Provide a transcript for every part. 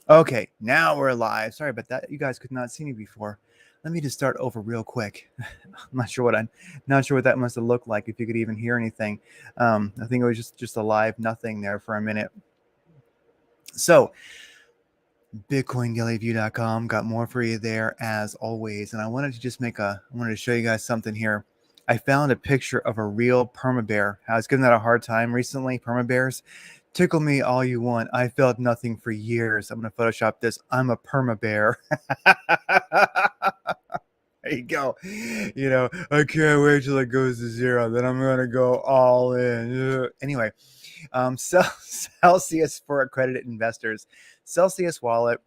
Okay, now we're live. Sorry about that. You guys could not see me before. Let me just start over real quick. I'm not sure what that must have looked like, if you could even hear anything. I think it was just a live nothing there for a minute. So BitcoinDailyView.com got more for you there as always. And I wanted to show you guys something here. I found a picture of a real perma bear. I was giving that a hard time recently. Perma bears, tickle me all you want. I felt nothing for years. I'm going to Photoshop this. I'm a perma bear. There you go. I can't wait till it goes to zero. Then I'm going to go all in. Anyway, Celsius for accredited investors. Celsius wallet.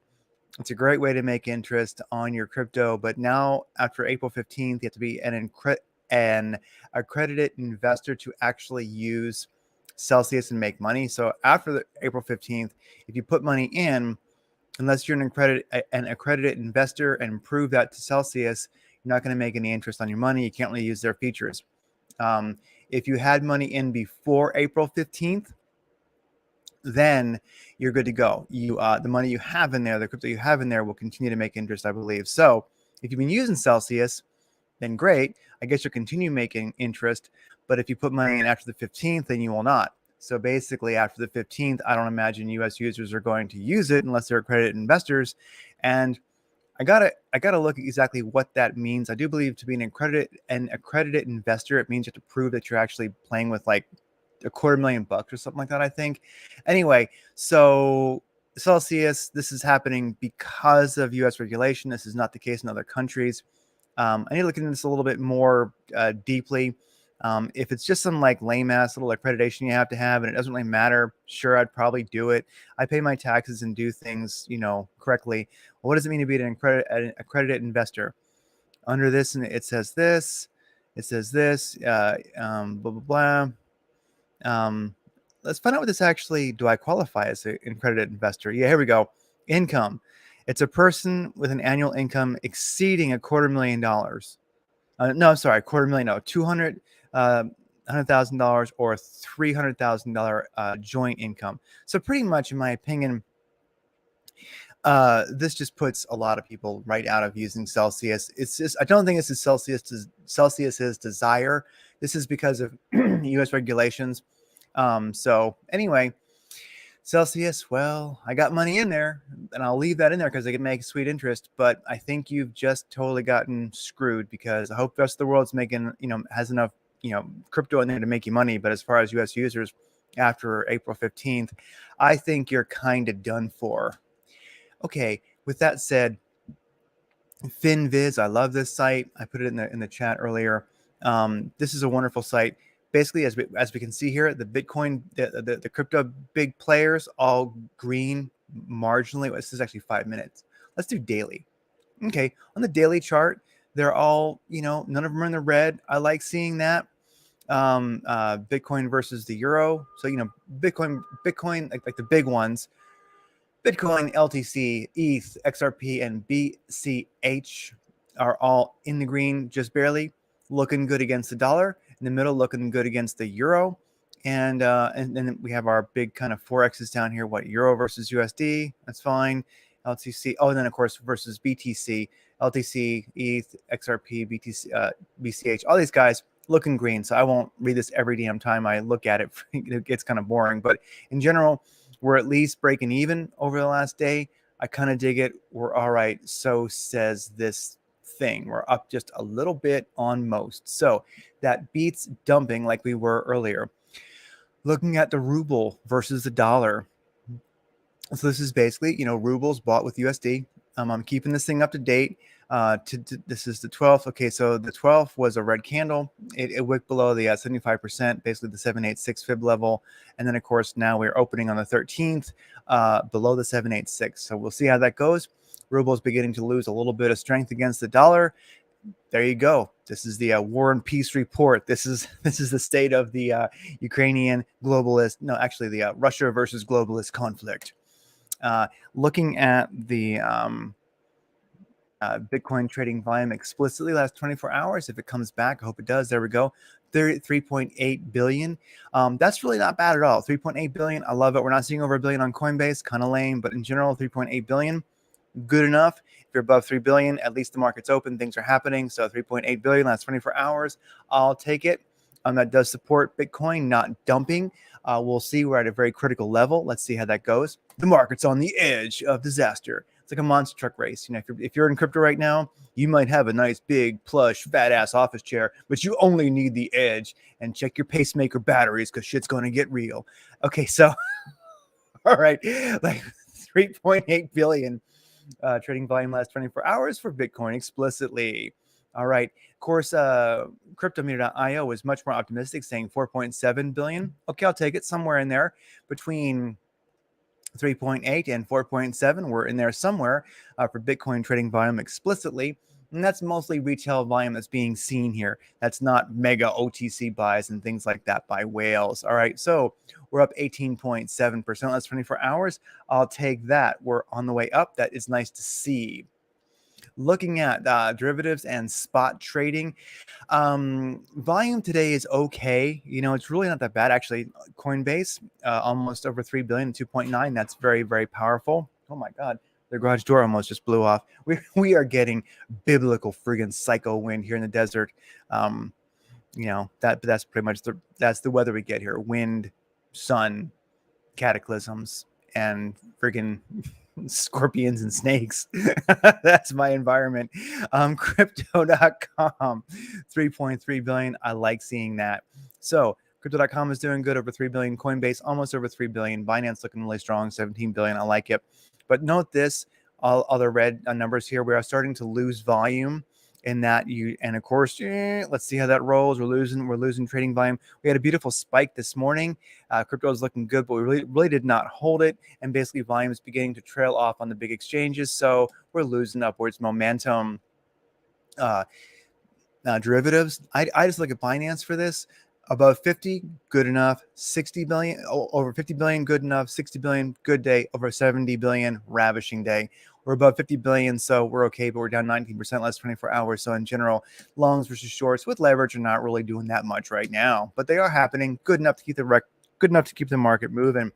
It's a great way to make interest on your crypto. But now, after April 15th, you have to be an accredited investor to actually use Celsius and make money. So after April 15th, if you put money in, unless you're an accredited investor and prove that to Celsius, you're not going to make any interest on your money. You can't really use their features. If you had money in before April 15th, then you're good to go. The money you have in there, the crypto you have in there will continue to make interest, I believe. So if you've been using Celsius, then great. I guess you'll continue making interest. But if you put money in after the 15th, then you will not. So basically, after the 15th, I don't imagine US users are going to use it unless they're accredited investors. And I gotta look at exactly what that means. I do believe to be an accredited investor, it means you have to prove that you're actually playing with like $250,000 or something like that, I think. Anyway, so Celsius, this is happening because of US regulation. This is not the case in other countries. I need to look into this a little bit more deeply. If it's just some like lame ass little accreditation you have to have and it doesn't really matter, sure, I'd probably do it. I pay my taxes and do things, correctly. Well, what does it mean to be an accredited investor? Under this, and it says this, blah, blah, blah. Let's find out what this actually, do I qualify as an accredited investor? Yeah, here we go. Income. It's a person with an annual income exceeding $250,000. No, I'm sorry, $250,000. No, $100,000 or $300,000 joint income. So pretty much, in my opinion, this just puts a lot of people right out of using Celsius. I don't think this is Celsius's desire. This is because of U.S. regulations. So anyway, Celsius, well, I got money in there, and I'll leave that in there because I can make sweet interest. But I think you've just totally gotten screwed, because I hope the rest of the world's has enough, crypto in there to make you money. But as far as U.S. users, after April 15th, I think you're kind of done for. Okay, with that said, FinViz, I love this site. I put it in the chat earlier. This is a wonderful site. Basically, as we can see here, the Bitcoin, the crypto big players, all green marginally. This is actually 5 minutes. Let's do daily. Okay, on the daily chart, they're all, none of them are in the red. I like seeing that. Bitcoin versus the euro. So, Bitcoin, like the big ones. Bitcoin, LTC, ETH, XRP, and BCH are all in the green, just barely, looking good against the dollar. In the middle, looking good against the euro. And then we have our big kind of forexes down here. What, euro versus USD? That's fine. LTC. Oh, and then of course versus BTC, LTC, ETH, XRP, BTC, BCH. All these guys looking green. So I won't read this every damn time I look at it. It gets kind of boring. But in general, we're at least breaking even over the last day. I kind of dig it. We're all right. So says this thing. We're up just a little bit on most. So that beats dumping like we were earlier. Looking at the ruble versus the dollar. So this is basically, rubles bought with USD. I'm keeping this thing up to date. This is the 12th. Okay, so the 12th was a red candle. It wicked below the 75%, basically the 786 fib level. And then, of course, now we're opening on the 13th below the 786. So we'll see how that goes. Ruble is beginning to lose a little bit of strength against the dollar. There you go. This is the War and Peace report. This is the state of the Ukrainian globalist. No, actually, the Russia versus globalist conflict. Looking at the Bitcoin trading volume explicitly last 24 hours. If it comes back, I hope it does. There we go. 3.8 billion. That's really not bad at all. 3.8 billion. I love it. We're not seeing over a billion on Coinbase, kind of lame, but in general, 3.8 billion, good enough. If you're above 3 billion, at least the market's open, things are happening. So 3.8 billion last 24 hours, I'll take it. That does support Bitcoin not dumping. We'll see. We're at a very critical level. Let's see how that goes. The market's on the edge of disaster. It's like a monster truck race. You know, if you're in crypto right now, you might have a nice big plush fat ass office chair, but you only need the edge. And check your pacemaker batteries because shit's going to get real. Okay, so all right, like 3.8 billion trading volume last 24 hours for Bitcoin explicitly. All right. Of course, cryptometer.io is much more optimistic, saying 4.7 billion. Okay, I'll take it somewhere in there between 3.8 and 4.7. We're in there somewhere for Bitcoin trading volume explicitly. And that's mostly retail volume that's being seen here. That's not mega OTC buys and things like that by whales. All right. So we're up 18.7% last 24 hours. I'll take that. We're on the way up. That is nice to see. Looking at derivatives and spot trading, volume today is okay. You know, it's really not that bad. Actually, Coinbase, almost over 3 billion, 2.9. That's very, very powerful. Oh my God. The garage door almost just blew off. We are getting biblical friggin' psycho wind here in the desert. You know, that's pretty much that's the weather we get here. Wind, sun, cataclysms, and friggin' scorpions and snakes. That's my environment. Crypto.com, 3.3 billion. I like seeing that. So crypto.com is doing good, over 3 billion. Coinbase almost over 3 billion. Binance looking really strong, 17 billion. I like it. But note this, all other red numbers here, we are starting to lose volume in that and of course, let's see how that rolls. We're losing trading volume. We had a beautiful spike this morning. Crypto is looking good, but we really did not hold it. And basically volume is beginning to trail off on the big exchanges. So we're losing upwards momentum. Derivatives, I just look at Binance for this. Above 50, good enough. 60 billion, over 50 billion, good enough. 60 billion, good day. Over 70 billion, ravishing day. We're above 50 billion, so we're okay, but we're down 19% last 24 hours. So in general, longs versus shorts with leverage are not really doing that much right now, but they are happening. Good enough to keep the market moving.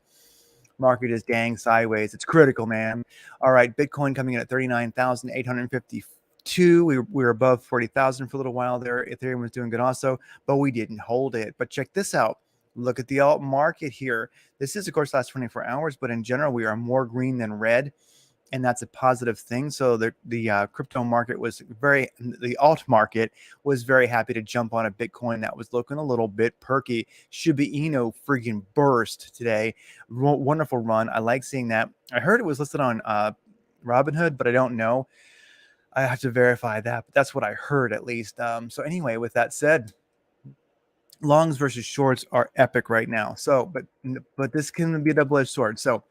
Market is dang sideways. It's critical, man. All right, Bitcoin coming in at 39,852. We were above 40,000 for a little while there. Ethereum was doing good also, but we didn't hold it. But check this out. Look at the alt market here. This is, of course, last 24 hours, but in general, we are more green than red, and that's a positive thing. So the crypto market the alt market was very happy to jump on a Bitcoin that was looking a little bit perky. Shiba Inu freaking burst today. Wonderful run. I like seeing that. I heard it was listed on Robinhood, but I don't know. I have to verify that, but that's what I heard at least. So anyway, with that said, longs versus shorts are epic right now. So, but this can be a double-edged sword. So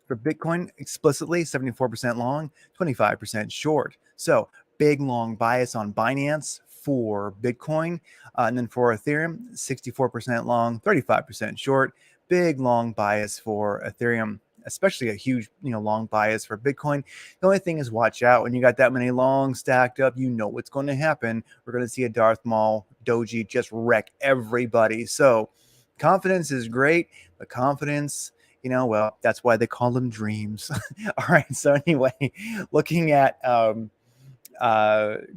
for Bitcoin, explicitly 74% long, 25% short. So big long bias on Binance for Bitcoin, and then for Ethereum, 64% long, 35% short. Big long bias for Ethereum, especially a huge, long bias for Bitcoin. The only thing is watch out. When you got that many long stacked up, you know what's going to happen. We're going to see a Darth Maul doji just wreck everybody. So confidence is great, but confidence, well, that's why they call them dreams. All right. So anyway, looking at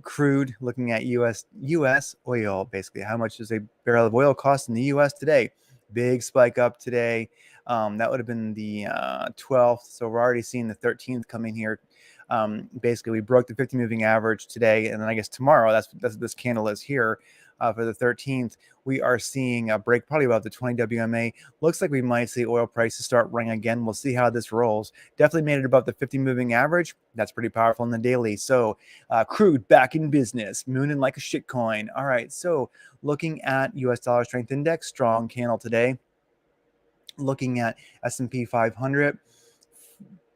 crude, looking at US oil, basically how much does a barrel of oil cost in the US today? Big spike up today. That would have been the 12th. So we're already seeing the 13th coming here. Basically, we broke the 50 moving average today. And then I guess tomorrow, that's what this candle is here for the 13th. We are seeing a break probably about the 20 WMA. Looks like we might see oil prices start running again. We'll see how this rolls. Definitely made it above the 50 moving average. That's pretty powerful in the daily. So crude back in business, mooning like a shit coin. All right. So looking at US dollar strength index, strong candle today. Looking at S&P 500,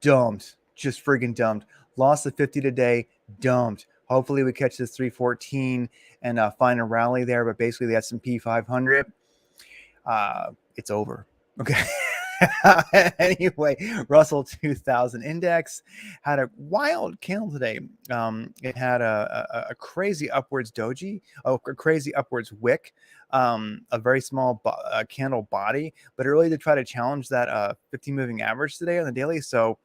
dumped, just friggin' dumped. Lost the 50 today, dumped. Hopefully we catch this 314 and find a rally there. But basically the S&P 500, it's over. Okay. Anyway, Russell 2000 index had a wild candle today. It had a crazy upwards doji, a crazy upwards wick, a very small candle body, but it really did try to challenge that 50 moving average today on the daily. So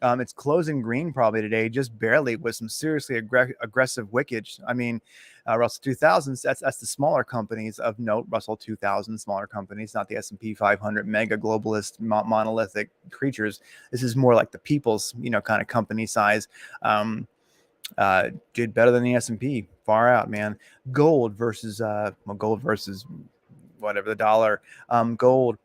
it's closing green probably today, just barely, with some seriously aggressive wickage. I mean, Russell 2000s, that's the smaller companies of note. Russell 2000, smaller companies, not the S&P 500 mega globalist monolithic creatures. This is more like the people's, kind of company size. Did better than the S&P, far out, man. Gold versus whatever the dollar. Gold.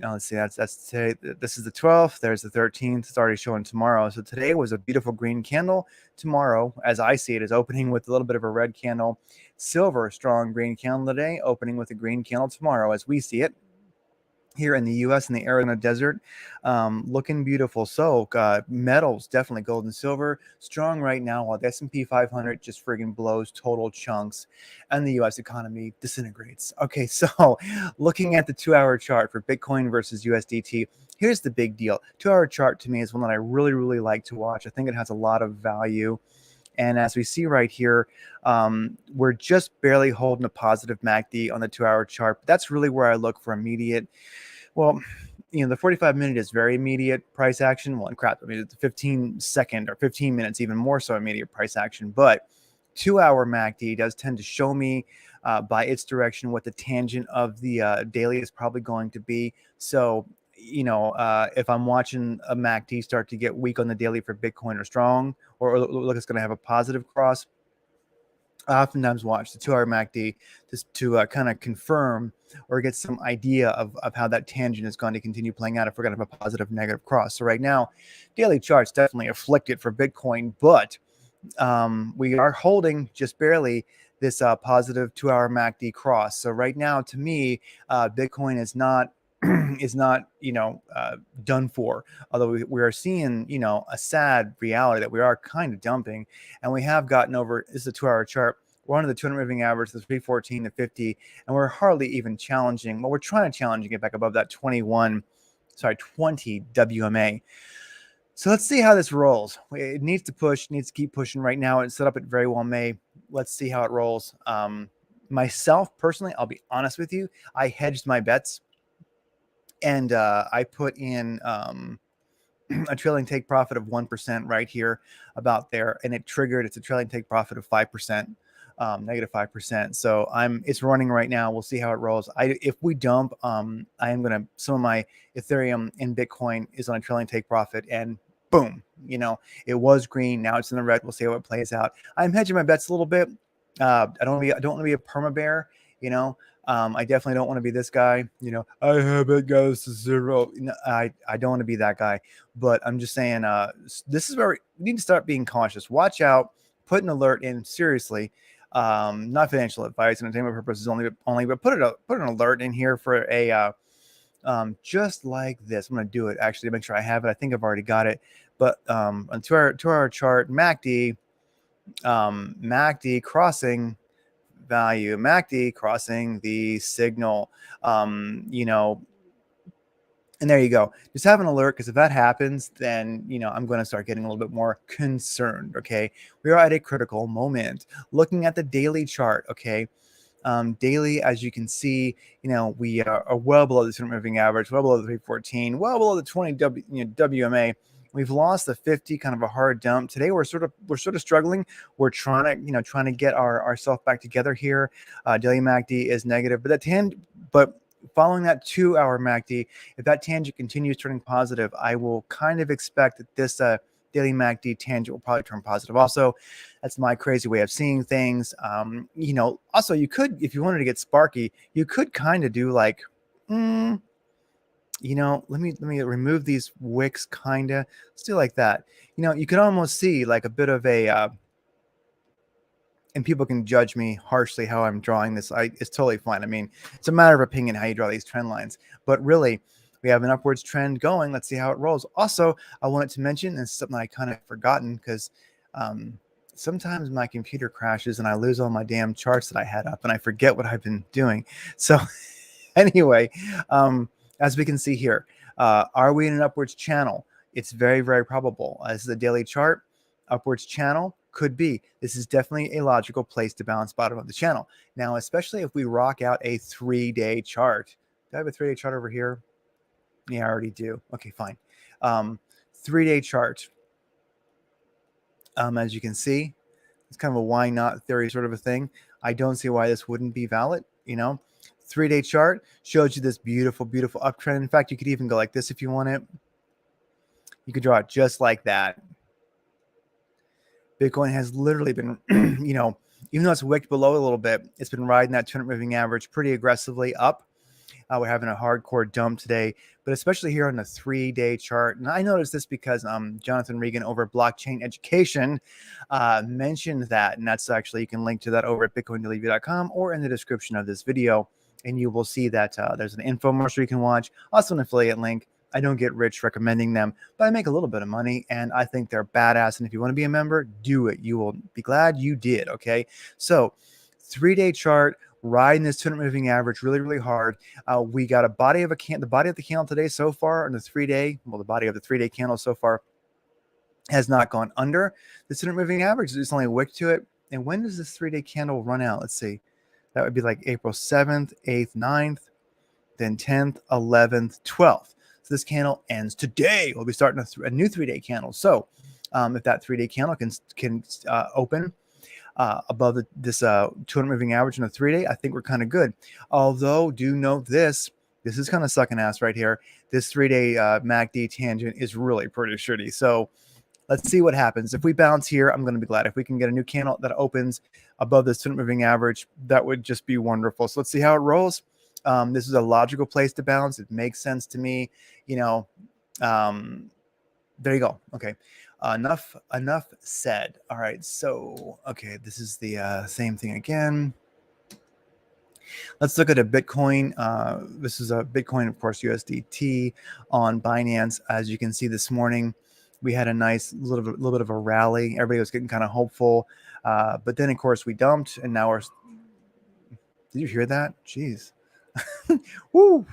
Let's see, that's today. This is the 12th. There's the 13th. It's already showing tomorrow. So today was a beautiful green candle. Tomorrow, as I see it, is opening with a little bit of a red candle. Silver, strong green candle today, opening with a green candle tomorrow, as we see it here in the U.S. in the Arizona desert, looking beautiful. So metals, definitely gold and silver, strong right now, while the S&P 500 just friggin' blows total chunks and the U.S. economy disintegrates. Okay, so looking at the 2-hour chart for Bitcoin versus USDT, here's the big deal. 2-hour chart to me is one that I really, really like to watch. I think it has a lot of value. And as we see right here, we're just barely holding a positive MACD on the 2-hour chart. But that's really where I look for immediate. Well, the 45-minute is very immediate price action. Well, crap, I mean, it's 15-second or 15 minutes, even more so immediate price action. But 2-hour MACD does tend to show me by its direction what the tangent of the daily is probably going to be. So, if I'm watching a MACD start to get weak on the daily for Bitcoin or strong, or look, it's going to have a positive cross, I oftentimes watch the 2-hour MACD just to kind of confirm or get some idea of how that tangent is going to continue playing out if we're going to have a positive negative cross. So right now, daily charts definitely afflicted for Bitcoin, but we are holding just barely this positive 2-hour MACD cross. So right now, to me, Bitcoin is not done for. Although we are seeing, a sad reality that we are kind of dumping, and we have gotten over. This is a 2-hour chart. We're under the 200 moving average, the 314 to 50, and we're hardly even challenging. Well, we're trying to challenge and get back above that 20 WMA. So let's see how this rolls. It needs to push, needs to keep pushing right now. It's set up at very well may. Let's see how it rolls. Myself, personally, I'll be honest with you, I hedged my bets. And I put in a trailing take profit of 1% right here, about there, and it triggered. It's a trailing take profit of 5%, negative 5%. So it's running right now. We'll see how it rolls. If we dump, I am gonna, some of my Ethereum and Bitcoin is on a trailing take profit, and boom, it was green. Now it's in the red. We'll see how it plays out. I'm hedging my bets a little bit. I don't want to be a perma bear. I definitely don't want to be this guy. I have it goes to zero. I don't want to be that guy. But I'm just saying, this is where we need to start being cautious. Watch out. Put an alert in. Seriously, not financial advice, entertainment purposes only. But put an alert in here for a just like this. I'm gonna do it actually to make sure I have it. I think I've already got it. But on 2-hour chart, MACD crossing value, MACD crossing the signal, and there you go. Just have an alert, because if that happens, then I'm going to start getting a little bit more concerned. Okay, we are at a critical moment. Looking at the daily chart, okay, daily, as you can see, we are well below the 200 moving average, well below the 314, well below the 20 WMA. We've lost the 50, kind of a hard dump. Today we're sort of struggling. We're trying to get ourselves back together here. Daily MACD is negative, but following that 2-hour MACD, if that tangent continues turning positive, I will kind of expect that this daily MACD tangent will probably turn positive. Also, that's my crazy way of seeing things. Also, you could, if you wanted to get sparky, you could kind of do like, let me remove these wicks, kinda. Let's do like that. You could almost see like a bit of a, and people can judge me harshly how I'm drawing this. It's totally fine. I mean, it's a matter of opinion how you draw these trend lines. But really, we have an upwards trend going. Let's see how it rolls. Also, I wanted to mention, and it's something I kind of forgotten, because sometimes my computer crashes and I lose all my damn charts that I had up, and I forget what I've been doing. So anyway, as we can see here, Are we in an upwards channel? It's very, very probable. This is a daily chart. Upwards channel could be. This is definitely a logical place to bounce bottom of the channel. Now, especially if we rock out a 3-day chart. Do I have a 3-day chart over here? Yeah, I already do. Okay, fine. 3-day chart. As you can see, it's kind of a why not theory sort of a thing. I don't see why this wouldn't be valid. 3-day chart shows you this beautiful, beautiful uptrend. In fact, you could even go like this if you want it. You could draw it just like that. Bitcoin has literally been, even though it's wicked below a little bit, it's been riding that 200 moving average pretty aggressively up. We're having a hardcore dump today, but especially here on the 3-day chart. And I noticed this because Jonathan Regan over Blockchain Education mentioned that. And that's actually, you can link to that over at bitcoindailyview.com or in the description of this video. And you will see that there's an infomercial you can watch, also an affiliate link. I don't get rich recommending them, but I make a little bit of money and I think they're badass. And if you want to be a member, do it. You will be glad you did. Okay. So 3-day chart, riding this 200 moving average really, really hard. We got the body of the candle today so far on the 3-day. Well, the body of the 3-day candle so far has not gone under the 200 moving average. It's only a wick to it. And when does this 3-day candle run out? Let's see. That would be like April 7th, 8th, 9th, then 10th, 11th, 12th. So this candle ends today. We'll be starting a new 3-day candle. So if that 3-day candle can open above this 200 moving average on the 3-day, I think we're kind of good. Although, do note this is kind of sucking ass right here. This 3-day MACD tangent is really pretty shitty. So let's see what happens. If we bounce here, I'm going to be glad. If we can get a new candle that opens above this 200 moving average, that would just be wonderful. So let's see how it rolls. This is a logical place to bounce. It makes sense to me. There you go. Okay. Enough said. All right. So, okay. This is the same thing again. Let's look at a Bitcoin. This is a Bitcoin, of course, USDT on Binance. As you can see this morning, we had a nice little bit of a rally. Everybody was getting kind of hopeful. But then, of course, we dumped and now did you hear that? Jeez. Woo.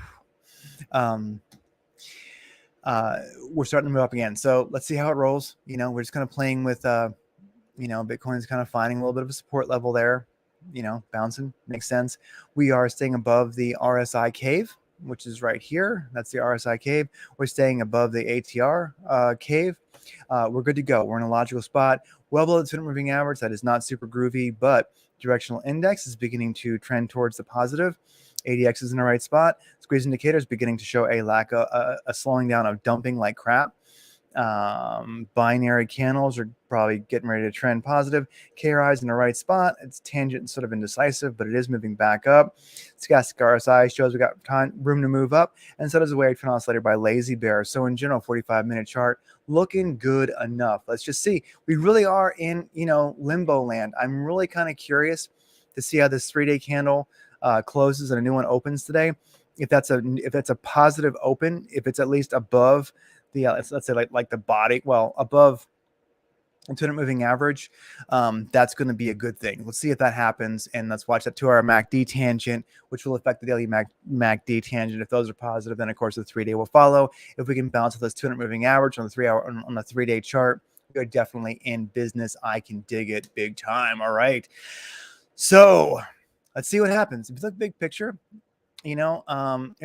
We're starting to move up again. So let's see how it rolls. We're just kind of playing with, Bitcoin's kind of finding a little bit of a support level there, bouncing. Makes sense. We are staying above the RSI cave, which is right here. That's the RSI cave. We're staying above the ATR cave. We're good to go. We're in a logical spot. Well below the 200 moving average. That is not super groovy, but directional index is beginning to trend towards the positive. ADX is in the right spot. Squeeze indicator is beginning to show a slowing down of dumping like crap. Binary candles are probably getting ready to trend positive. KRI is in the right spot. It's tangent sort of indecisive, but it is moving back up. Stochastic RSI shows we got room to move up, and so does the weighted trend oscillator by Lazy Bear. So in general, 45-minute chart looking good enough. Let's just see. We really are in limbo land. I'm really kind of curious to see how this 3-day candle closes and a new one opens today. If that's a positive open, if it's at least above the let's say like the body, above the 200 moving average, that's going to be a good thing. Let's see if that happens, and let's watch that 2-hour MACD tangent, which will affect the daily MACD tangent. If those are positive, then of course the 3-day will follow. If we can bounce with this 200 moving average on the 3-day chart, we're definitely in business. I can dig it big time. All right, so let's see what happens. If you look big picture, here's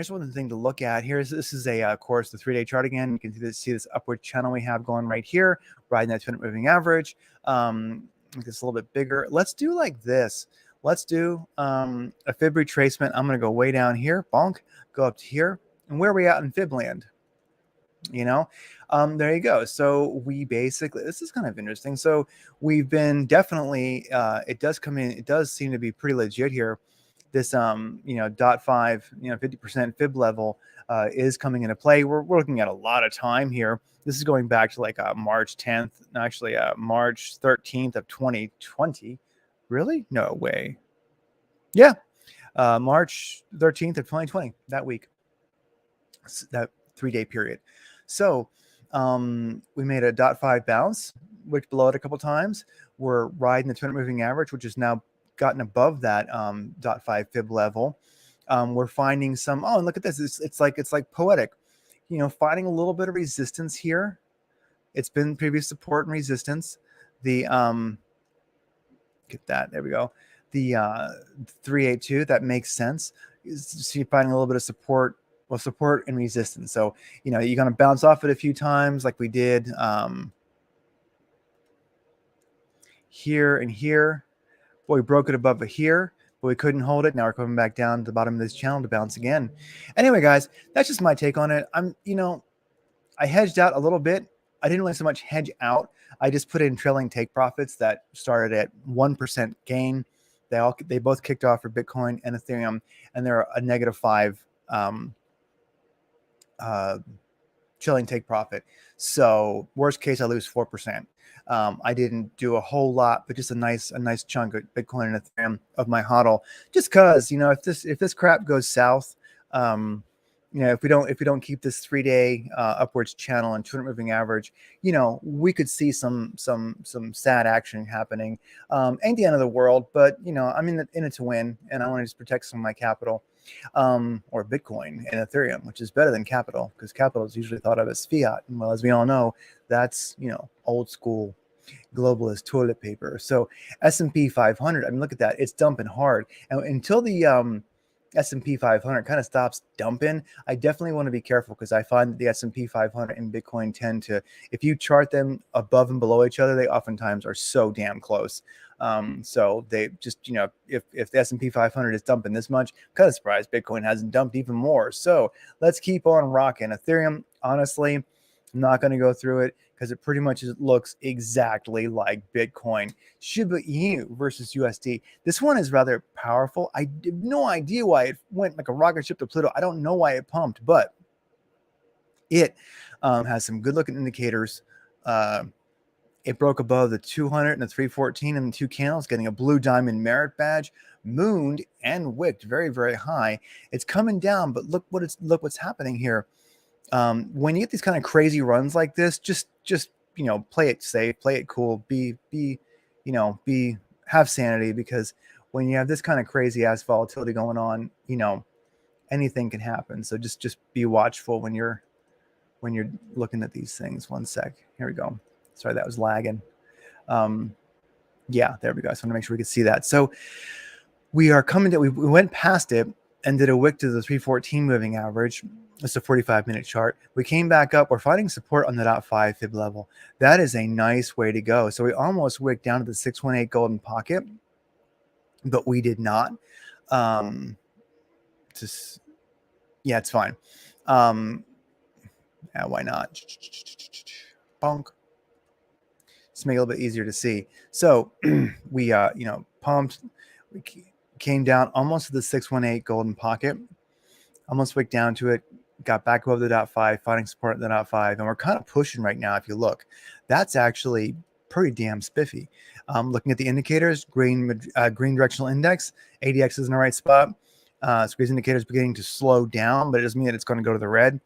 one thing to look at. This is of course, the 3-day chart again. You can see this upward channel we have going right here, riding that 200 moving average. Make this a little bit bigger. Let's do like this. Let's do a fib retracement. I'm going to go way down here, bonk, go up to here. And where are we at in fib land? There you go. So we basically, this is kind of interesting. So we've been definitely, it does seem to be pretty legit here. This, 0.5, 50% fib level is coming into play. We're looking at a lot of time here. This is going back to like March 10th, actually March 13th of 2020. Really? No way. Yeah. March 13th of 2020, that week, that 3-day period. So we made a 0.5 bounce, wicked below it a couple times. We're riding the 200 moving average, which is now gotten above that 0.5 fib level. We're finding some, and look at this. It's like poetic. finding a little bit of resistance here. It's been previous support and resistance. The get that, there we go. The 382, that makes sense. See, finding a little bit of support, well, support and resistance. So you're going to bounce off it a few times like we did here and here. Well, we broke it above it here, but we couldn't hold it. Now we're coming back down to the bottom of this channel to bounce again. Anyway, guys, that's just my take on it. I hedged out a little bit. I didn't really so much hedge out. I just put in trailing take profits that started at 1% gain. They both kicked off for Bitcoin and Ethereum, and they're a -5 trailing take profit. So worst case, I lose 4%. I didn't do a whole lot, but just a nice chunk of Bitcoin and Ethereum of my hodl. Just because if this crap goes south, if we don't keep this 3-day upwards channel and 200 moving average, we could see some sad action happening. Ain't the end of the world, but I'm in it to win, and I want to just protect some of my capital, or Bitcoin and Ethereum, which is better than capital, because capital is usually thought of as fiat, and well, as we all know, that's old school globalist toilet paper. So S&P 500, I mean, look at that, it's dumping hard, and until the S&P 500 kind of stops dumping, I definitely want to be careful, because I find that the S&P 500 and Bitcoin tend to, if you chart them above and below each other, they oftentimes are so damn close. So they just, if the S&P 500 is dumping this much, I'm kind of surprised Bitcoin hasn't dumped even more. So let's keep on rocking. Ethereum, honestly, I'm not going to go through it, because it pretty much looks exactly like Bitcoin. Shiba Inu versus USD. This one is rather powerful. I have no idea why it went like a rocket ship to Pluto. I don't know why it pumped, but it has some good looking indicators. It broke above the 200 and the 314 and the 2 candles, getting a blue diamond merit badge, mooned and wicked very, very high. It's coming down, but look what's happening here. When you get these kind of crazy runs like this, just play it safe, play it cool, have sanity, because when you have this kind of crazy ass volatility going on, anything can happen. So just be watchful when you're looking at these things. One sec. Here we go. Sorry, that was lagging. Yeah, there we go. I just want to make sure we could see that. So we are coming to, we went past it and did a wick to the 314 moving average. It's a 45-minute chart. We came back up. We're finding support on the .5 fib level. That is a nice way to go. So we almost wicked down to the 618 golden pocket, but we did not. Yeah, it's fine. Yeah, why not? Bonk. Just make it a little bit easier to see. So we pumped, we came down almost to the 618 golden pocket, almost wicked down to it, got back above the .5, finding support at the .5, and we're kind of pushing right now. If you look, that's actually pretty damn spiffy. Looking at the indicators, green directional index, ADX is in the right spot. Squeeze indicator is beginning to slow down, but it doesn't mean that it's going to go to the red.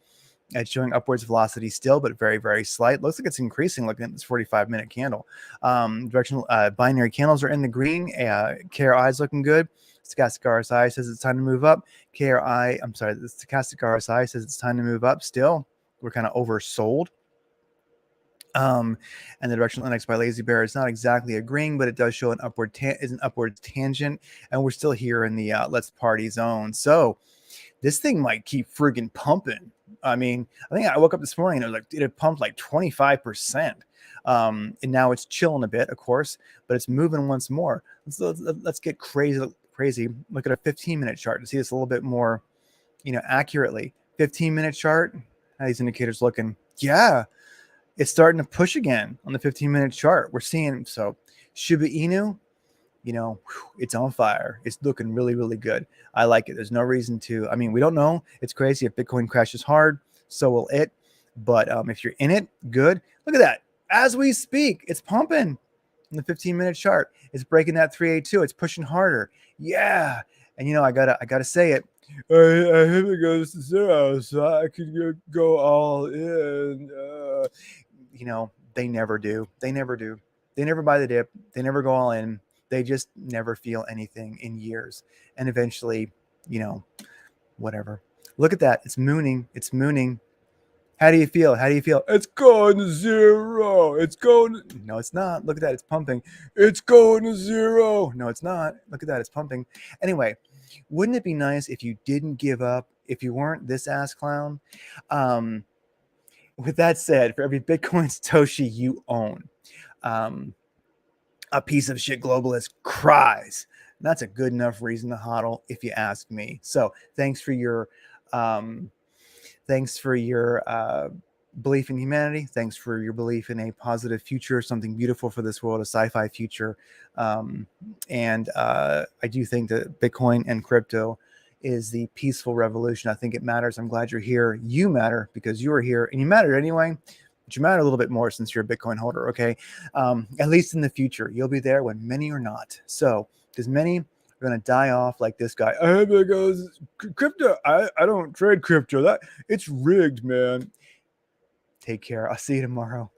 It's showing upwards velocity still, but very, very slight. Looks like it's increasing looking at this 45-minute candle. Directional binary candles are in the green. KRI is looking good. Stochastic RSI says it's time to move up. The stochastic RSI says it's time to move up still. We're kind of oversold. And the directional index by Lazy Bear is not exactly agreeing, but it does show an upward tangent, and we're still here in the let's party zone. So this thing might keep friggin' pumping. I mean, I think I woke up this morning and it pumped like 25%. And now it's chilling a bit, of course, but it's moving once more. Let's get crazy. Look at a 15-minute chart to see this a little bit more, accurately. 15-minute chart. How these indicators looking? Yeah, it's starting to push again on the 15-minute chart. We're seeing, so Shiba Inu, it's on fire. It's looking really, really good. I like it. There's no reason to, I mean, we don't know. It's crazy. If Bitcoin crashes hard, so will it. But if you're in it, good. Look at that. As we speak, it's pumping in the 15-minute chart. It's breaking that 382. It's pushing harder. Yeah. And I gotta say it. I hope it goes to zero so I can go all in. They never do. They never do. They never buy the dip. They never go all in. They just never feel anything in years. And eventually, whatever. Look at that. It's mooning. It's mooning. How do you feel? How do you feel? It's going to zero. It's going. No, it's not. Look at that. It's pumping. It's going to zero. No, it's not. Look at that. It's pumping. Anyway, wouldn't it be nice if you didn't give up, if you weren't this ass clown? With that said, for every Bitcoin Satoshi you own, a piece of shit globalist cries. And that's a good enough reason to hodl, if you ask me. So thanks for your belief in humanity. Thanks for your belief in a positive future, something beautiful for this world, a sci-fi future. And I do think that Bitcoin and crypto is the peaceful revolution. I think it matters. I'm glad you're here. You matter because you are here, and you matter anyway. But you matter a little bit more since you're a Bitcoin holder. Okay, at least in the future, you'll be there when many are not. So, because many are going to die off like this guy. Crypto. I don't trade crypto. That it's rigged, man. Take care. I'll see you tomorrow.